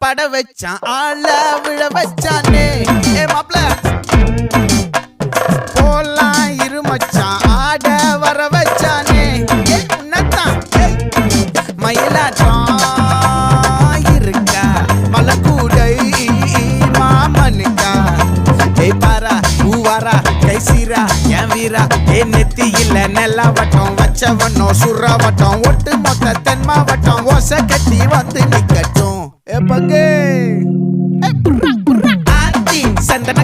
பட வச்சான் ஆள விழ வச்சானே ஏ மாப்ள போலாம் இருமச்சான் ஆட வர வச்சானே உன்னத்தான் மயிலாட்டம் இருக்கா மலக்கூடை மாமனுக்கா ஏய் பாரா பூவாரா கைசீரா என் வீரா ஏ நெத்தி இல்ல நெல்லா வட்டம் வச்சவனோ சுறா வட்டம் ஒட்டு மொத்த தென் மாவட்டம் ஓசை கட்டி வந்து நிக்கட்டும் ஏ பங்கே ஆத்தி சந்தன